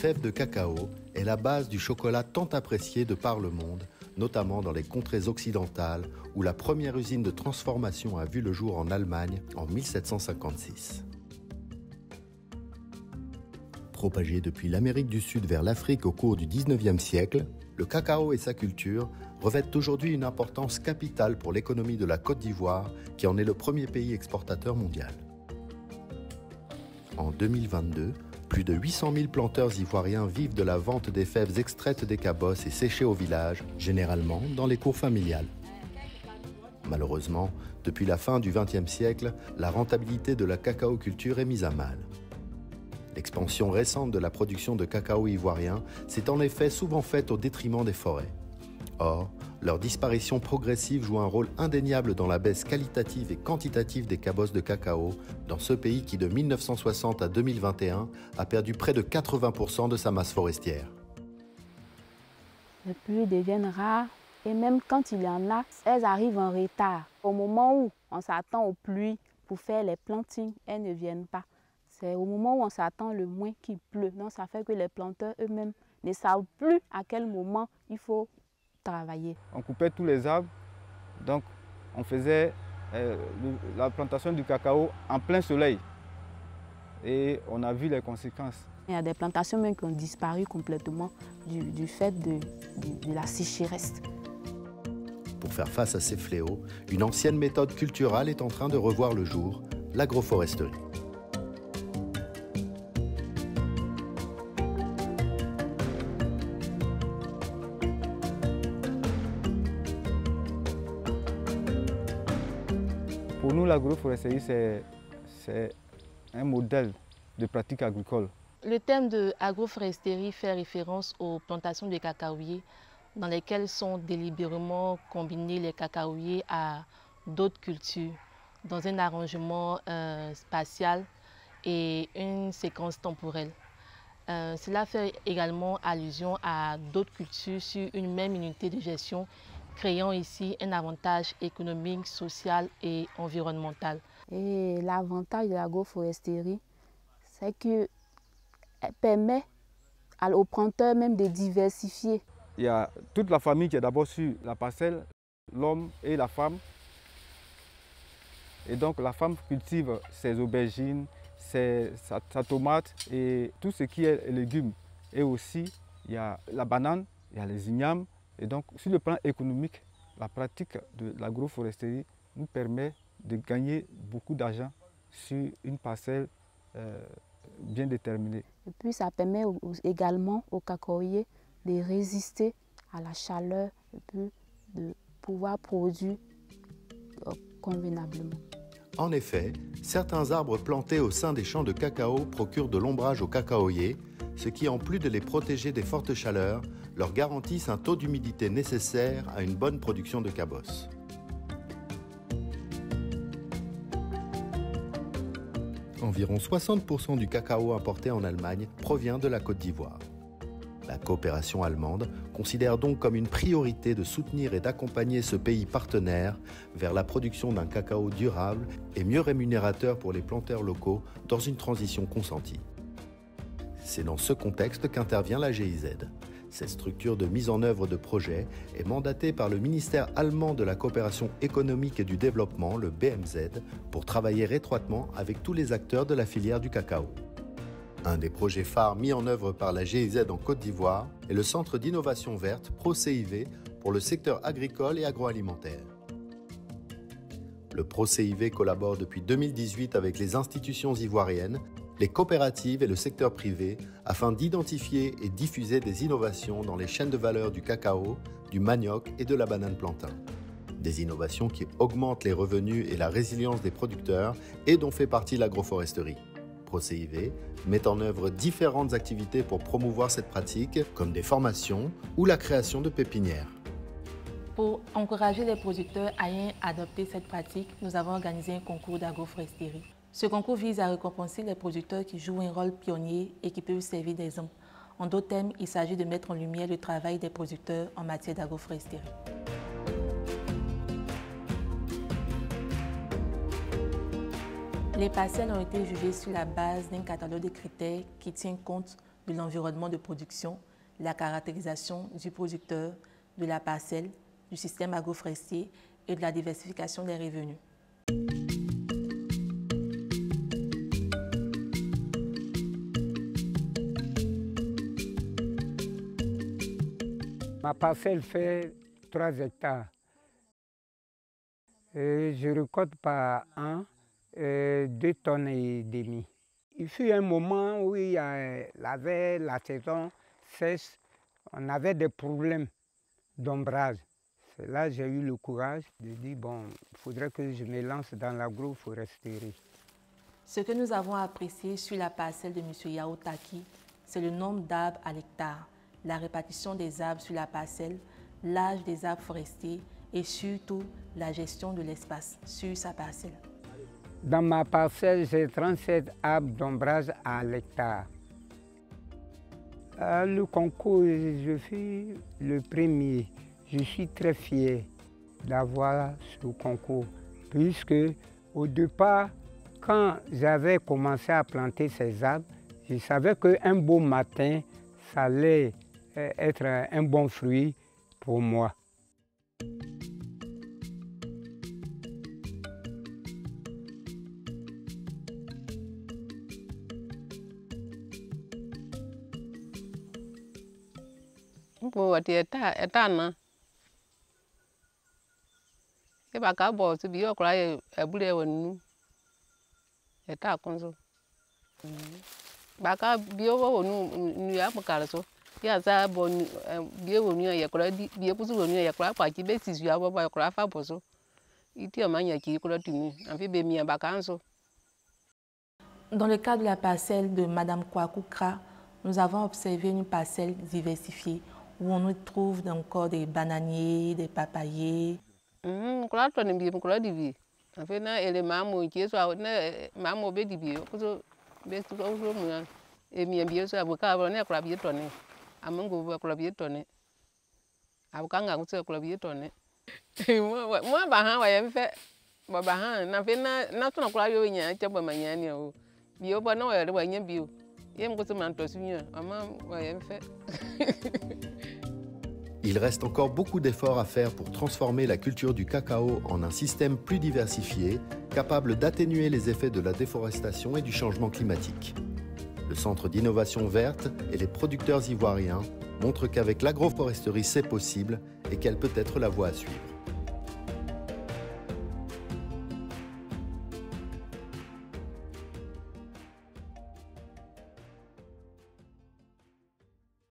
fève de cacao est la base du chocolat tant apprécié de par le monde, notamment dans les contrées occidentales où la première usine de transformation a vu le jour en Allemagne en 1756. Propagé depuis l'Amérique du Sud vers l'Afrique au cours du XIXe siècle, le cacao et sa culture revêtent aujourd'hui une importance capitale pour l'économie de la Côte d'Ivoire, qui en est le premier pays exportateur mondial. En 2022, plus de 800 000 planteurs ivoiriens vivent de la vente des fèves extraites des cabosses et séchées au village, généralement dans les cours familiales. Malheureusement, depuis la fin du XXe siècle, la rentabilité de la cacaoculture est mise à mal. L'expansion récente de la production de cacao ivoirien s'est en effet souvent faite au détriment des forêts. Or, leur disparition progressive joue un rôle indéniable dans la baisse qualitative et quantitative des cabosses de cacao dans ce pays qui, de 1960 à 2021, a perdu près de 80% de sa masse forestière. Les pluies deviennent rares et même quand il y en a, elles arrivent en retard. Au moment où on s'attend aux pluies pour faire les plantings, elles ne viennent pas. C'est au moment où on s'attend le moins qu'il pleut. Donc ça fait que les planteurs eux-mêmes ne savent plus à quel moment il faut travailler. On coupait tous les arbres, donc on faisait la plantation du cacao en plein soleil. Et on a vu les conséquences. Il y a des plantations même qui ont disparu complètement du fait de la sécheresse. Pour faire face à ces fléaux, une ancienne méthode culturelle est en train de revoir le jour, l'agroforesterie. Pour nous, l'agroforesterie, c'est un modèle de pratique agricole. Le terme de agroforesterie fait référence aux plantations de cacaoyers dans lesquelles sont délibérément combinés les cacaoyers à d'autres cultures dans un arrangement spatial et une séquence temporelle. Cela fait également allusion à d'autres cultures sur une même unité de gestion, créant ici un avantage économique, social et environnemental. Et l'avantage de l'agroforesterie, c'est qu'elle permet aux planteurs même de diversifier. Il y a toute la famille qui est d'abord sur la parcelle, l'homme et la femme. Et donc la femme cultive ses aubergines, sa tomate et tout ce qui est légumes. Et aussi, il y a la banane, il y a les ignames. Et donc, sur le plan économique, la pratique de l'agroforesterie nous permet de gagner beaucoup d'argent sur une parcelle bien déterminée. Et puis, ça permet également aux cacaoyers de résister à la chaleur et puis de pouvoir produire convenablement. En effet, certains arbres plantés au sein des champs de cacao procurent de l'ombrage aux cacaoyers, ce qui, en plus de les protéger des fortes chaleurs, leur garantissent un taux d'humidité nécessaire à une bonne production de cabosse. Environ 60% du cacao importé en Allemagne provient de la Côte d'Ivoire. La coopération allemande considère donc comme une priorité de soutenir et d'accompagner ce pays partenaire vers la production d'un cacao durable et mieux rémunérateur pour les planteurs locaux dans une transition consentie. C'est dans ce contexte qu'intervient la GIZ. Cette structure de mise en œuvre de projets est mandatée par le ministère allemand de la coopération économique et du développement, le BMZ, pour travailler étroitement avec tous les acteurs de la filière du cacao. Un des projets phares mis en œuvre par la GIZ en Côte d'Ivoire est le Centre d'innovation verte ProCIV pour le secteur agricole et agroalimentaire. Le ProCIV collabore depuis 2018 avec les institutions ivoiriennes, les coopératives et le secteur privé afin d'identifier et diffuser des innovations dans les chaînes de valeur du cacao, du manioc et de la banane plantain. Des innovations qui augmentent les revenus et la résilience des producteurs et dont fait partie l'agroforesterie. ProCIV met en œuvre différentes activités pour promouvoir cette pratique, comme des formations ou la création de pépinières. Pour encourager les producteurs ayant adopté cette pratique, nous avons organisé un concours d'agroforesterie. Ce concours vise à récompenser les producteurs qui jouent un rôle pionnier et qui peuvent servir d'exemple. En d'autres termes, il s'agit de mettre en lumière le travail des producteurs en matière d'agroforesterie. Les parcelles ont été jugées sur la base d'un catalogue de critères qui tient compte de l'environnement de production, la caractérisation du producteur, de la parcelle, du système agroforestier et de la diversification des revenus. Ma parcelle fait 3 hectares. Je récolte par an 2 tonnes et demie. Il fut un moment où il y avait la saison sèche, on avait des problèmes d'ombrage. C'est là que j'ai eu le courage de dire, bon, il faudrait que je me lance dans l'agroforesterie. Ce que nous avons apprécié sur la parcelle de M. Yao Taki, c'est le nombre d'arbres à l'hectare, la répartition des arbres sur la parcelle, l'âge des arbres forestiers et surtout la gestion de l'espace sur sa parcelle. Dans ma parcelle, j'ai 37 arbres d'ombrage à l'hectare. Le concours, je fais le premier. Je suis très fier d'avoir ce concours, puisque au départ, quand j'avais commencé à planter ces arbres, je savais qu'un beau matin, ça allait être un bon fruit pour moi. Dans le cas de la parcelle de Mme Kwaku Kra, nous avons observé une parcelle diversifiée où on trouve encore des bananiers, des papayers. Il reste encore beaucoup d'efforts à faire pour transformer la culture du cacao en un système plus diversifié, capable d'atténuer les effets de la déforestation et du changement climatique. Le Centre d'innovation verte et les producteurs ivoiriens montrent qu'avec l'agroforesterie c'est possible et qu'elle peut être la voie à suivre.